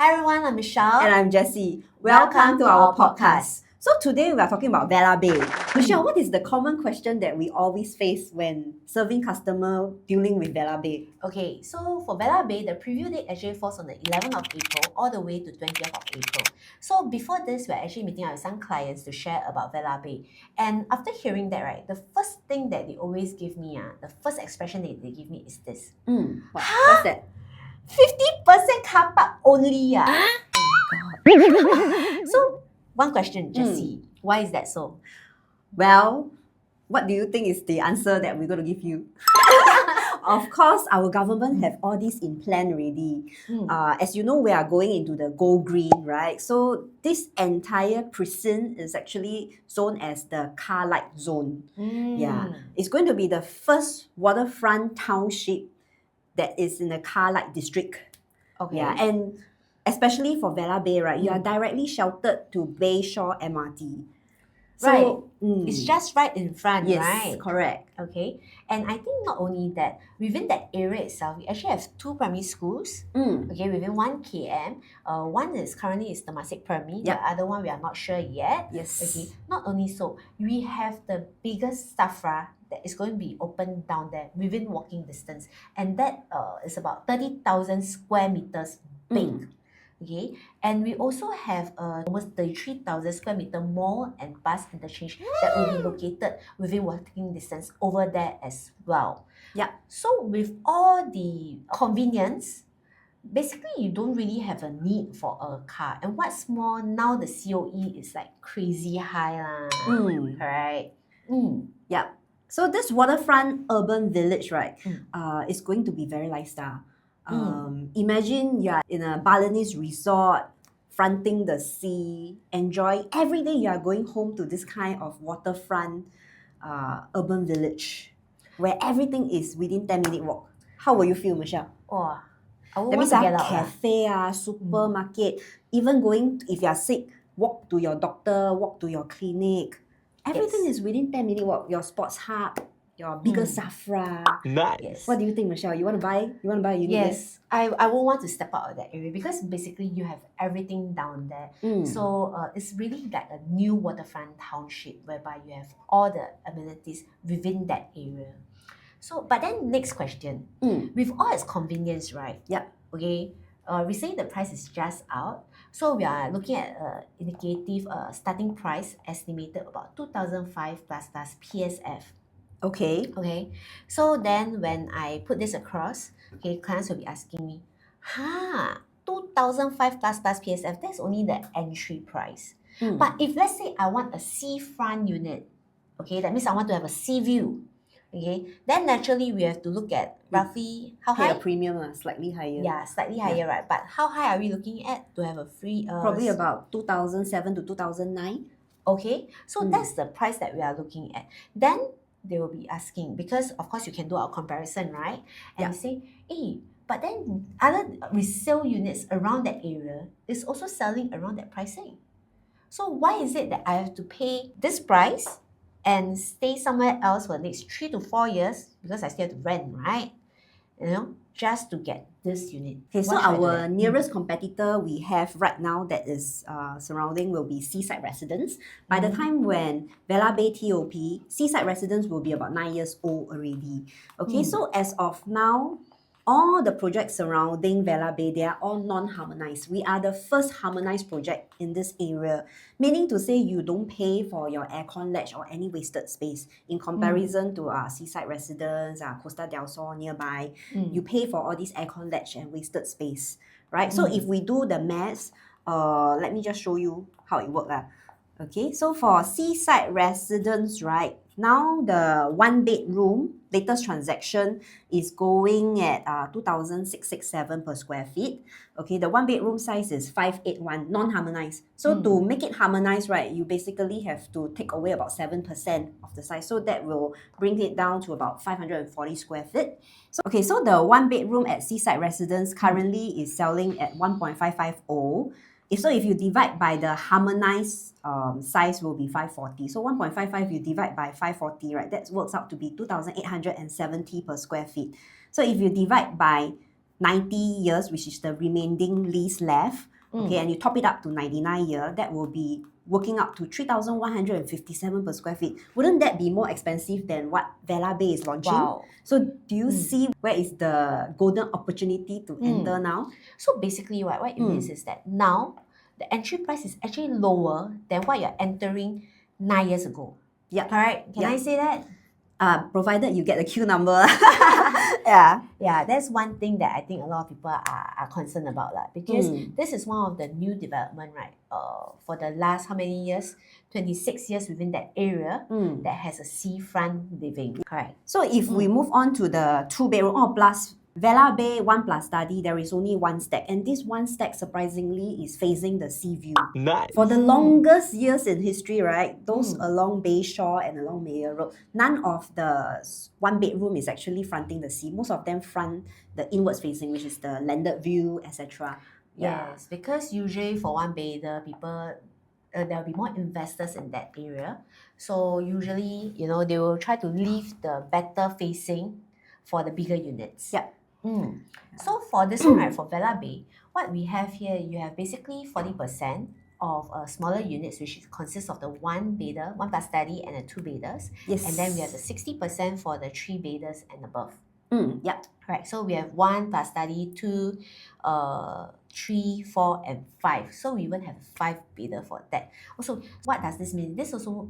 Hi everyone, I'm Michelle. And I'm Jessie. Welcome to our podcast. So today we are talking about Vela Bay. Michelle, what is the common question that we always face when serving customer dealing with Vela Bay? Okay, so for Vela Bay, the preview date actually falls on the 11th of April all the way to 20th of April. So before this, we're actually meeting up with some clients to share about Vela Bay. And after hearing that, right, the first thing that they always give me, the first expression that they give me is this. What's that? 50% car park only. Oh my God. So one question, Jessie, why is that so? Well, what do you think is the answer that we're going to give you? Of course, our government have all this in plan already. As you know, we are going into the Go Green, right? So this entire precinct is actually zoned as the car light zone. Yeah, it's going to be the first waterfront township that is in the car light district. Okay. Yeah, and especially for Vela Bay, right? You are directly sheltered to Bayshore MRT. Right. It's just right in front, Yes, right? correct. Okay. And I think not only that, within that area itself, we actually have two primary schools. Okay, within 1 km. One is currently is Temasek Primary. Yep. The other one we are not sure yet. Yes. Okay. Not only so, we have the biggest Safra that is going to be opened down there within walking distance. And that is about 30,000 square meters big. Okay, and we also have almost 33,000 square meter mall and bus interchange that will be located within walking distance over there as well. Yeah. So with all the convenience, basically you don't really have a need for a car. And what's more, now the COE is like crazy high lah. Correct? Yeah. So this waterfront urban village, right, is going to be very lifestyle. Imagine you are in a Balinese resort, fronting the sea, enjoy every day you are going home to this kind of waterfront urban village where everything is within 10-minute walk. How will you feel, Michelle? Oh, I would That want means to get out. cafe, supermarket, even going, if you are sick, walk to your doctor, walk to your clinic. Everything is within 10-minute walk. Your sports hub, your bigger Safra. Nice. Yes. What do you think, Michelle? You want to buy? You want to buy a unit? Yes, I won't want to step out of that area because basically you have everything down there. So it's really like a new waterfront township whereby you have all the amenities within that area. So, but then next question, with all its convenience, right? Yep. Okay. Recently the price is just out, so we are looking at indicative starting price estimated about 2,005 plus PSF. Okay. Okay, so then when I put this across, okay, clients will be asking me, 2,005 plus PSF, that's only the entry price. But if let's say I want a seafront unit, okay, that means I want to have a sea view, okay, then naturally we have to look at roughly how Pay high? a premium, slightly higher. Yeah, slightly higher, right? But how high are we looking at to have a free? Probably about 2007 to 2009. Okay, so that's the price that we are looking at. Then they will be asking, because of course you can do our comparison, right? And say, hey, but then other resale units around that area is also selling around that pricing. So why is it that I have to pay this price and stay somewhere else for the next 3 to 4 years because I still have to rent, right? You know, just to get this unit. Okay, so Why should I do our that? nearest competitor we have right now that is surrounding will be Seaside Residence. By the time when Vela Bay TOP, Seaside Residence will be about 9 years old already. Okay, so as of now, all the projects surrounding Vela Bay, they are all non-harmonized. We are the first harmonized project in this area, meaning to say you don't pay for your aircon ledge or any wasted space in comparison to Seaside Residence, Costa del Sol nearby. You pay for all these aircon ledge and wasted space, right? So if we do the maths, let me just show you how it works. Okay, so for Seaside Residence, right, now the one bedroom latest transaction is going at 2,667 per square feet. Okay, the one bedroom size is 581, non-harmonized. So to make it harmonized, right, you basically have to take away about 7% of the size. So that will bring it down to about 540 square feet. So, okay, so the one bedroom at Seaside Residence currently is selling at 1.550. So if you divide by the harmonized size will be 540. So 1.55 you divide by 540, right? That works out to be 2,870 per square feet. So if you divide by 90 years, which is the remaining lease left, okay, and you top it up to 99 year, that will be working up to 3,157 per square feet. Wouldn't that be more expensive than what Vela Bay is launching? Wow. So do you see where is the golden opportunity to enter now? So basically, what it means is that now the entry price is actually lower than what you're entering 9 years ago. Yeah. Correct? Can I say that? Provided you get the queue number. Yeah. Yeah, that's one thing that I think a lot of people are concerned about because this is one of the new development, right? For the last how many years? 26 years within that area that has a seafront living. Correct. So if we move on to the 2-bedroom, plus Vela Bay 1+ study, there is only one stack, and this one stack surprisingly is facing the sea view. Nice. For the longest years in history, right, those along Bayshore and along Mayor Road, none of the 1-bedroom is actually fronting the sea. Most of them front the inwards facing, which is the landed view, etc. Yes, because usually for 1-bedder, people there'll be more investors in that area. So usually, they will try to leave the better facing for the bigger units. Yeah. So for this one, right, for Vela Bay, what we have here, you have basically 40% of smaller units, which consists of the 1-bedder, 1+ study, and the 2-bedders. Yes. And then we have the 60% for the 3-bedders and above. Yeah. Right. So we have 1+ study, 2, 3, 4, and 5. So we even have a 5-bedder for that. Also, what does this mean? This also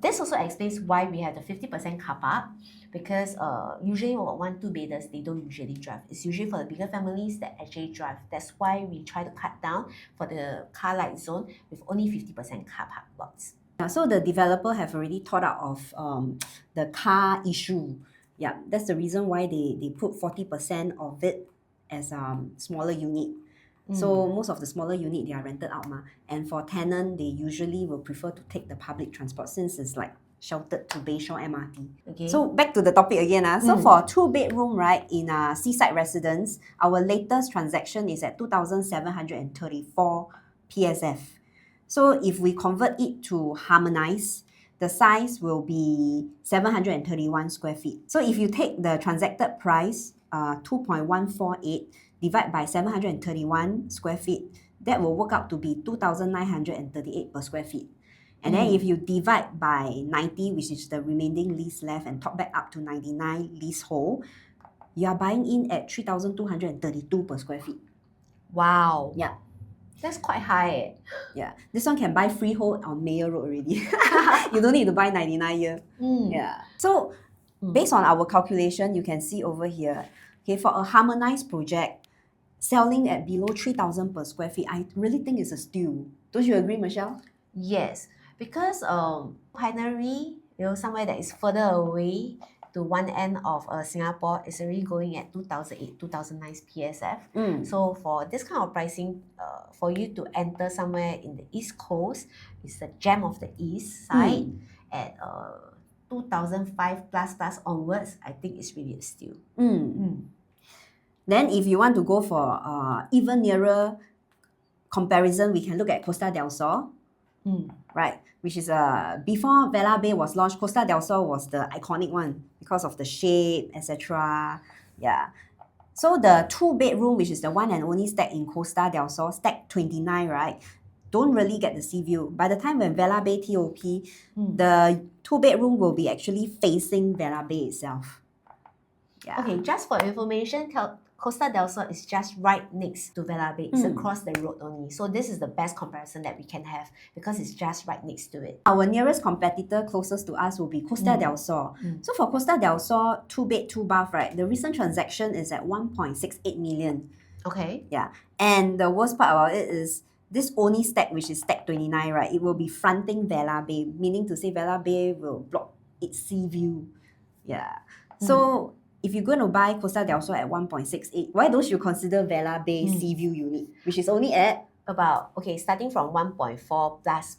This also explains why we have the 50% car park, because usually 1, 2-bedders, they don't usually drive. It's usually for the bigger families that actually drive. That's why we try to cut down for the car light zone with only 50% car park lots. So the developer have already thought out of the car issue. Yeah, that's the reason why they put 40% of it as smaller unit. So most of the smaller unit, they are rented out. And for tenant, they usually will prefer to take the public transport since it's like sheltered to Bayshore MRT. Okay. So back to the topic again. So for 2-bedroom, right, in a seaside residence, our latest transaction is at 2,734 PSF. So if we convert it to harmonized, the size will be 731 square feet. So if you take the transacted price, 2.148, divide by 731 square feet, that will work out to be 2,938 per square feet. And then if you divide by 90, which is the remaining lease left, and top back up to 99 leasehold, you are buying in at 3,232 per square feet. Wow. Yeah. That's quite high. Yeah. This one can buy freehold on Mayor Road already. You don't need to buy 99 year. Yeah. So based on our calculation, you can see over here, okay, for a harmonized project, selling at below 3,000 per square feet, I really think it's a steal. Don't you agree, Michelle? Yes, because Pioneery, somewhere that is further away to one end of Singapore, is already going at 2008, 2009 PSF. So for this kind of pricing, for you to enter somewhere in the East Coast, it's the gem of the East side at 2005 plus onwards, I think it's really a steal. Then if you want to go for even nearer comparison, we can look at Costa del Sol. Right, which is before Vela Bay was launched, Costa del Sol was the iconic one because of the shape, etc. Yeah. So the 2-bedroom, which is the one and only stack in Costa del Sol, stack 29, right, don't really get the sea view. By the time when Vela Bay TOP, the 2-bedroom will be actually facing Vela Bay itself. Yeah. Okay, just for information, Costa del Sol is just right next to Vela Bay. It's across the road only. So this is the best comparison that we can have because it's just right next to it. Our nearest competitor closest to us will be Costa del Sol. So for Costa del Sol, 2-bed, 2-bath, right, the recent transaction is at 1.68 million. Okay. Yeah. And the worst part about it is this only stack, which is stack 29, right, it will be fronting Vela Bay, meaning to say Vela Bay will block its sea view. Yeah. So if you're going to buy Costa del Sol at 1.68, why don't you consider Vela Bay Sea View unit, which is only at starting from 1.4 plus.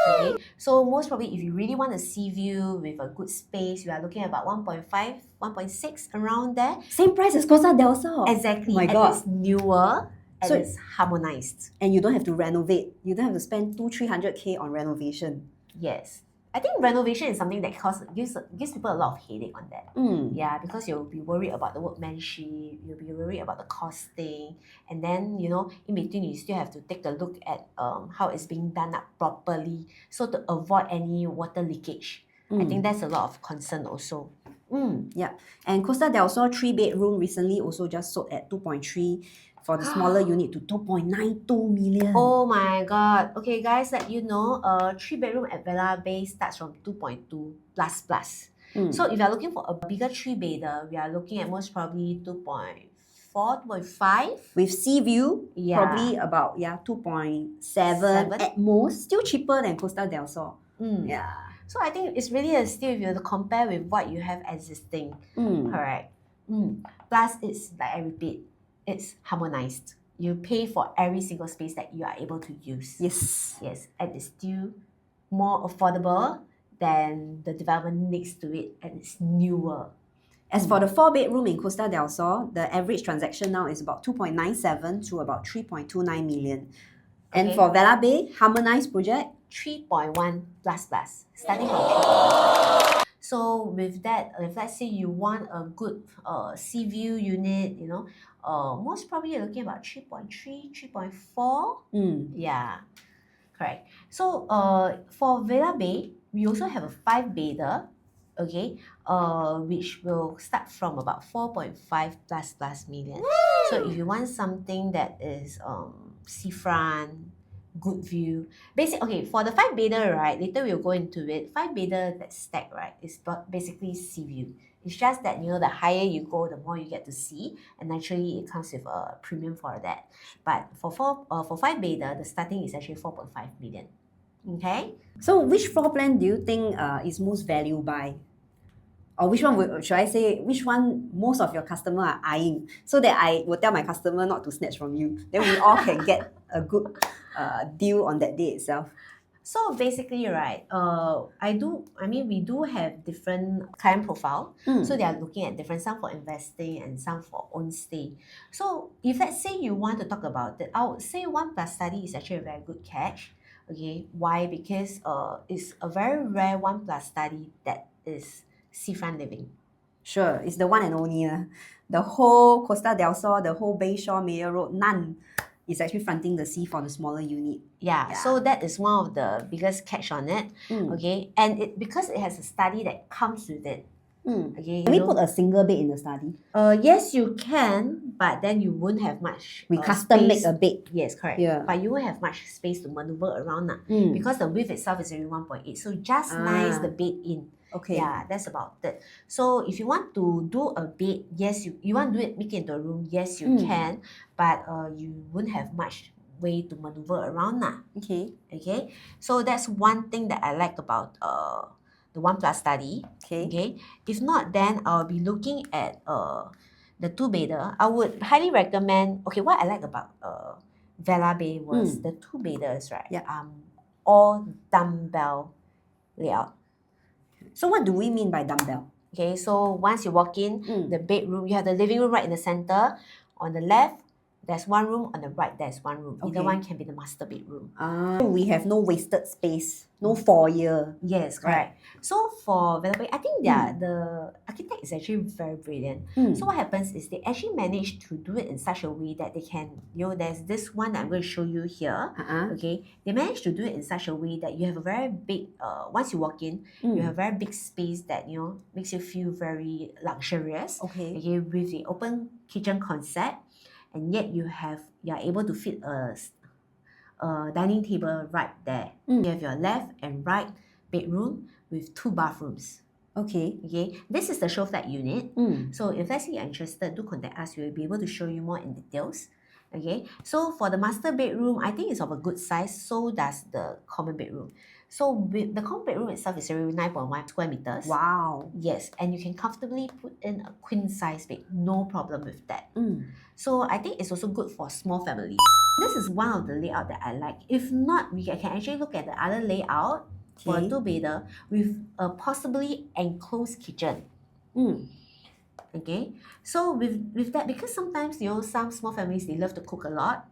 Okay, so most probably if you really want a sea view with a good space, you are looking at about 1.5, 1.6 around there. Same price as Costa del Sol. Exactly. Oh my and God. It's newer and So it's harmonized. And you don't have to renovate. You don't have to spend 200-300K on renovation. Yes. I think renovation is something that gives people a lot of headache on that. Yeah, because you'll be worried about the workmanship, you'll be worried about the costing, and then in between you still have to take a look at how it's being done up properly, so to avoid any water leakage. I think that's a lot of concern also. Yeah, and Costa del Sol 3-bedroom recently also just sold at 2.3 for the smaller unit to 2.92 million. Oh my god. Okay, guys, let you know, 3-bedroom at Vela Bay starts from 2.2 plus plus. So if you're looking for a bigger 3-bedder, we are looking at most probably 2.4, 2.5. With sea view, Yeah. probably about 2.7 at most, still cheaper than Costa del Sol. Yeah. So I think it's really a steal if you compare with what you have existing. Correct. Plus, it's like I repeat, it's harmonized. You pay for every single space that you are able to use. Yes. Yes, and it's still more affordable than the development next to it, and it's newer. As for the 4-bedroom in Costa del Sol, the average transaction now is about 2.97 to about 3.29 million. And Okay. for Vela Bay, harmonized project, 3.1 plus plus, starting from 3.1. So with that, if let's say you want a good sea view unit, most probably you're looking about 3.3, 3.4. Yeah, correct. So for Vela Bay, we also have a 5-bedder, okay, which will start from about 4.5 plus million. So if you want something that is seafront, good view, okay, for the 5-bedder, right, later we'll go into it. 5-bedder that stack, right, is basically sea view. It's just that the higher you go, the more you get to see, and naturally it comes with a premium for that. But for 5-bedder, the starting is actually 4.5 million. Okay. So which floor plan do you think is most valued by? Or which one should I say, which one most of your customer are eyeing, so that I will tell my customer not to snatch from you. Then we all can get a good deal on that day itself. So basically, right, we do have different client profile. So they are looking at different, some for investing and some for own stay. So if let's say you want to talk about it, I would say 1 plus study is actually a very good catch. Okay, why? Because it's a very rare 1 plus study that is seafront living. Sure, it's the one and only. The whole Costa del Sol, the whole Bayshore, Mayor Road, none is actually fronting the sea for the smaller unit. Yeah, so that is one of the biggest catch on it. Okay, and because it has a study that comes with it. Okay, Can we put a single bed in the study? Yes, you can, but then you won't have much. We custom make space. a bed. Yes, correct. Yeah. But you won't have much space to maneuver around because the width itself is only 1.8. So just nice the bed in. Okay. Yeah, that's about it. So if you want to do a bed, yes, you want to do it, make it into a room, yes, you can, but you won't have much way to maneuver around. Okay. Okay. So that's one thing that I like about the 1 plus study. Okay. If not, then I'll be looking at the 2-bedder. I would highly recommend. Okay, what I like about Vela Bay was the 2-bedders, right? All dumbbell layout. So what do we mean by dumbbell? Okay, so once you walk in, the bedroom, you have the living room right in the center. On the left, there's one room. On the right, there's one room. Either one can be the master bedroom. So we have no wasted space, no foyer. Yes, correct. So for Vela Bay, I think the architect is actually very brilliant. So what happens is they actually manage to do it in such a way that they can, there's this one that I'm going to show you here. Okay, they manage to do it in such a way that you have a very big, once you walk in, you have a very big space that, makes you feel very luxurious. Okay, with the open kitchen concept, and yet you are able to fit a dining table right there. You have your left and right bedroom with 2 bathrooms. Okay, this is the show flat unit. So if let's say you're interested, do contact us. We will be able to show you more in details. Okay, so for the master bedroom, I think it's of a good size. So does the common bedroom. So with the common bedroom itself is already 9.1 square meters. Wow. Yes, and you can comfortably put in a queen size bed. No problem with that. So I think it's also good for small families. This is one of the layout that I like. If not, we can actually look at the other layout for a 2-bedder with a possibly enclosed kitchen. Okay, so with that, because sometimes some small families, they love to cook a lot,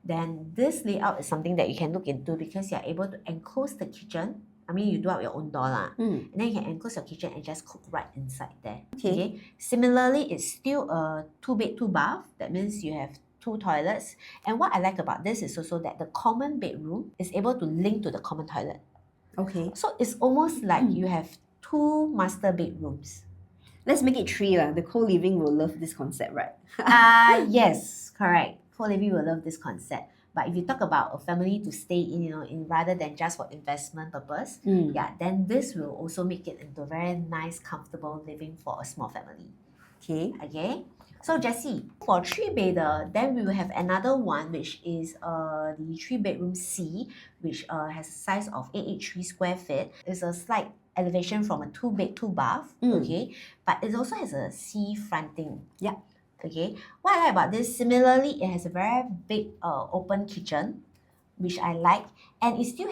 then this layout is something that you can look into because you're able to enclose the kitchen. I mean, you do out your own door lah. Mm. And then you can enclose your kitchen and just cook right inside there. Okay. Similarly, it's still a 2 bed, 2 bath. That means you have 2 toilets. And what I like about this is also that the common bedroom is able to link to the common toilet. Okay. So it's almost like you have 2 master bedrooms. Let's make it 3 lah. The co-living will love this concept, right? Yes, correct. Co-living will love this concept. But if you talk about a family to stay in, in rather than just for investment purpose, then this will also make it into a very nice, comfortable living for a small family. Okay. So Jessie, for 3-bedder, then we will have another one which is the 3-bedroom C, which has a size of 883 square feet. It's a slight elevation from a 2-bed, 2-bath. Okay, but it also has a sea fronting. Yeah. Okay, what I like about this, similarly, it has a very big open kitchen, which I like, and it still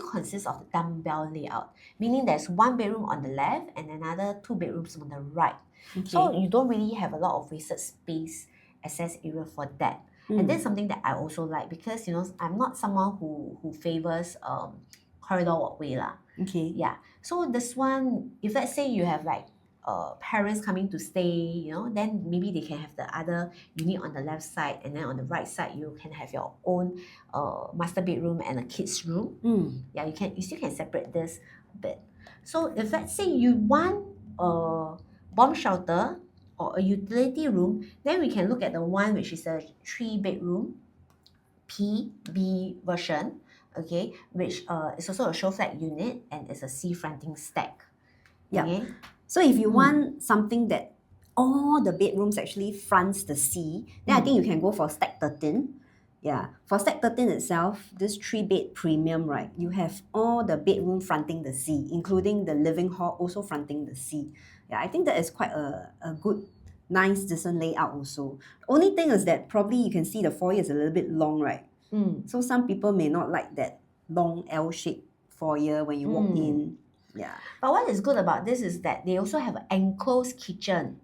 consists of the dumbbell layout, meaning there's 1 bedroom on the left and another 2 bedrooms on the right. So you don't really have a lot of wasted space, access area for that. And that's something that I also like because I'm not someone who favors corridor walkway lah. Okay. Yeah. So this one, if let's say you have like parents coming to stay, then maybe they can have the other unit on the left side, and then on the right side you can have your own master bedroom and a kids room. Yeah, you still can separate this a bit. So if let's say you want a bomb shelter or a utility room, then we can look at the one which is a 3-bedroom PB version, okay, which is also a show flat unit and it's a sea fronting stack. Yeah. Okay? So if you want something that all the bedrooms actually fronts the sea, then I think you can go for stack 13. Yeah. For stack 13 itself, this 3-bed premium, right? You have all the bedroom fronting the sea, including the living hall also fronting the sea. Yeah, I think that is quite a good, nice, decent layout also. Only thing is that probably you can see the foyer is a little bit long, right? So some people may not like that long L-shaped foyer when you walk in. Yeah. But what is good about this is that they also have an enclosed kitchen.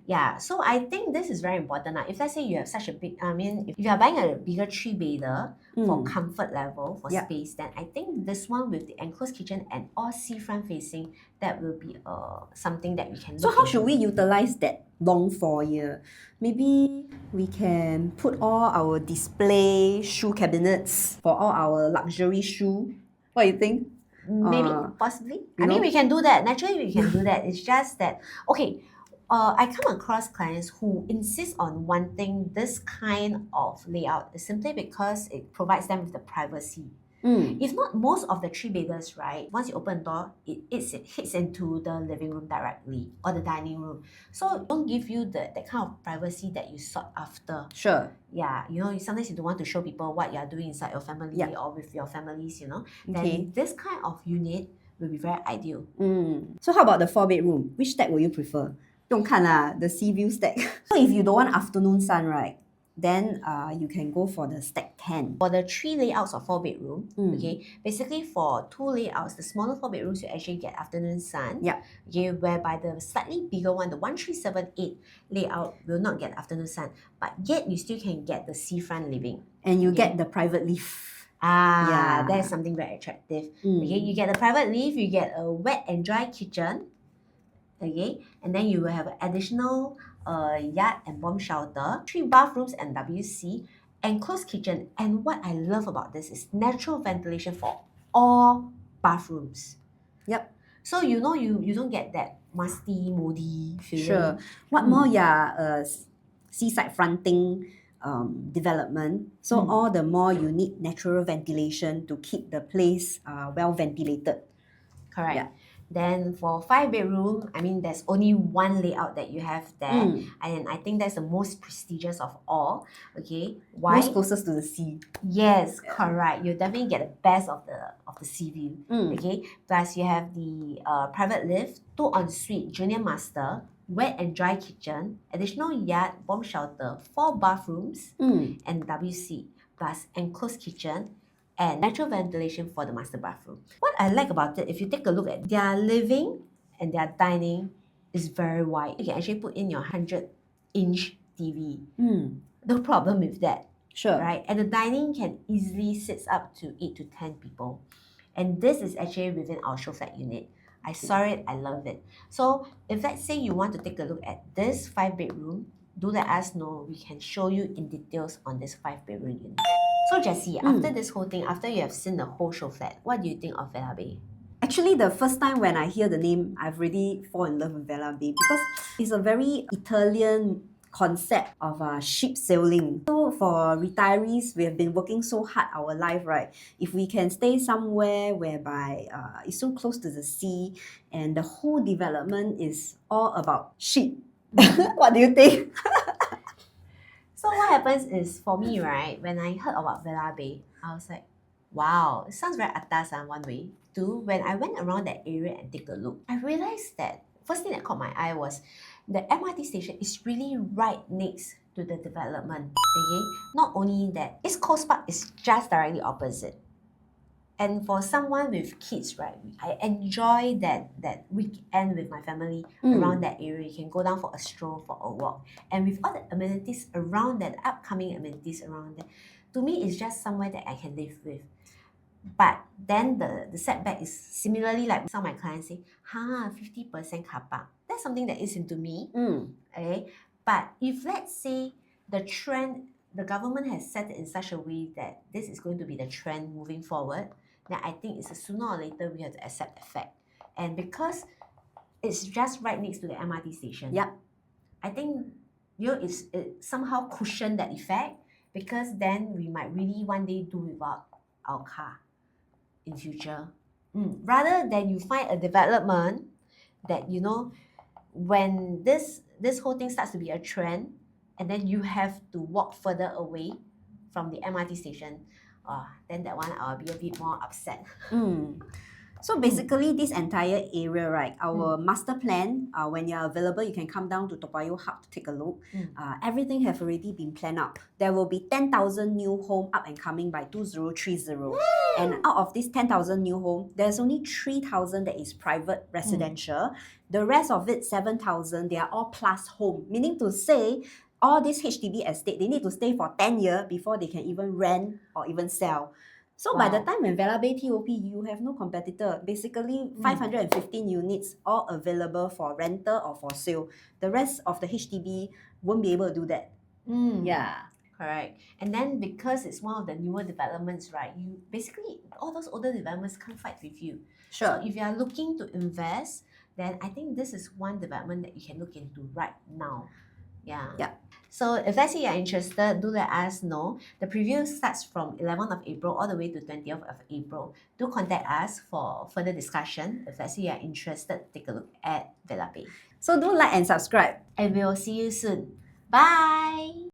Yeah, so I think this is very important. If let's say you have such a big, if you are buying a bigger 3-bedder for comfort level, for space, then I think this one with the enclosed kitchen and all seafront facing, that will be something that we can So look how into. should we utilize that long foyer? Maybe we can put all our display shoe cabinets for all our luxury shoe. What do you think? Maybe, possibly. I know? mean, we can do that. Naturally, we can do that. It's just that, okay, I come across clients who insist on wanting this kind of layout simply because it provides them with the privacy. If not, most of the 3-bedders, right, once you open the door, it hits into the living room directly or the dining room. So it don't give you that kind of privacy that you sought after. Sure. Yeah, sometimes you don't want to show people what you are doing inside your family or with your families, then this kind of unit will be very ideal. So how about the 4-bedroom? Which stack will you prefer? 不用看啦, the sea view stack. So if you don't want afternoon sun, right, then you can go for the stack 10. For the 3 layouts of 4-bedroom, okay, basically for 2 layouts, the smaller 4-bedrooms, you actually get afternoon sun. Yeah. Okay, whereby the slightly bigger one, the 1378 layout, will not get afternoon sun, but yet you still can get the seafront living. And you get the private lift. That's something very attractive. Okay, you get a private lift, you get a wet and dry kitchen. Okay, and then you will have an additional yard and bomb shelter, 3 bathrooms and WC, enclosed kitchen. And what I love about this is natural ventilation for all bathrooms. Yep. So you don't get that musty, moldy feeling. Sure. What more? Seaside fronting development. So all the more you need natural ventilation to keep the place well ventilated. Correct. Yeah. Then for 5-bedroom, there's only one layout that you have there, and I think that's the most prestigious of all. Okay, why? Most closest to the sea. Yes, correct. You definitely get the best of the sea view. Okay, plus you have the private lift, 2 ensuite, junior master, wet and dry kitchen, additional yard, bomb shelter, 4 bathrooms, and WC, plus enclosed kitchen, and natural ventilation for the master bathroom. What I like about it, if you take a look at their living and their dining, is very wide. You can actually put in your 100-inch TV. No problem with that. Sure. Right? And the dining can easily sit up to 8 to 10 people. And this is actually within our show flat unit. I saw it, I love it. So if let's say you want to take a look at this 5-bedroom, do let us know. We can show you in details on this 5-bedroom unit. So Jessie, after this whole thing, after you have seen the whole show flat, what do you think of Vela Bay? Actually, the first time when I hear the name, I've really fallen in love with Vela Bay because it's a very Italian concept of ship sailing. So for retirees, we have been working so hard our life, right? If we can stay somewhere whereby it's so close to the sea and the whole development is all about ship. What do you think? So what happens is, for me, right, when I heard about Vela Bay, I was like, wow, it sounds very atas one way. Two, when I went around that area and take a look, I realized that first thing that caught my eye was the MRT station is really right next to the development. Okay, not only that, East Coast Park is just directly opposite. And for someone with kids, right, I enjoy that weekend with my family around that area. You can go down for a stroll, for a walk. And with all the amenities around that, upcoming amenities around that, to me, it's just somewhere that I can live with. But then the setback is similarly like some of my clients say, 50% car park. That's something that is into me. Okay. But if let's say the trend, the government has set it in such a way that this is going to be the trend moving forward, then I think it's a sooner or later we have to accept the fact. And because it's just right next to the MRT station, I think it somehow cushioned that effect, because then we might really one day do without our car in future. Rather than you find a development that, when this whole thing starts to be a trend, and then you have to walk further away from the MRT station, then that one I'll be a bit more upset. So basically, this entire area, right, our master plan, when you're available, you can come down to Toa Payoh Hub to take a look. Everything have already been planned out. There will be 10,000 new home up and coming by 2030. And out of this 10,000 new home, there's only 3,000 that is private residential. The rest of it, 7,000, they are all plus home. Meaning to say, all this HDB estate, they need to stay for 10 years before they can even rent or even sell. So by the time when Vela Bay TOP, you have no competitor. Basically, 515 units all available for rental or for sale. The rest of the HDB won't be able to do that. Yeah. Correct. And then because it's one of the newer developments, right, you basically, all those older developments can't fight with you. Sure. So if you are looking to invest, then I think this is one development that you can look into right now. Yeah. So if let's say you're interested, do let us know. The preview starts from 11th of April all the way to 20th of April. Do contact us for further discussion. If let's say you're interested, take a look at Vela Bay. So do like and subscribe. And we'll see you soon. Bye!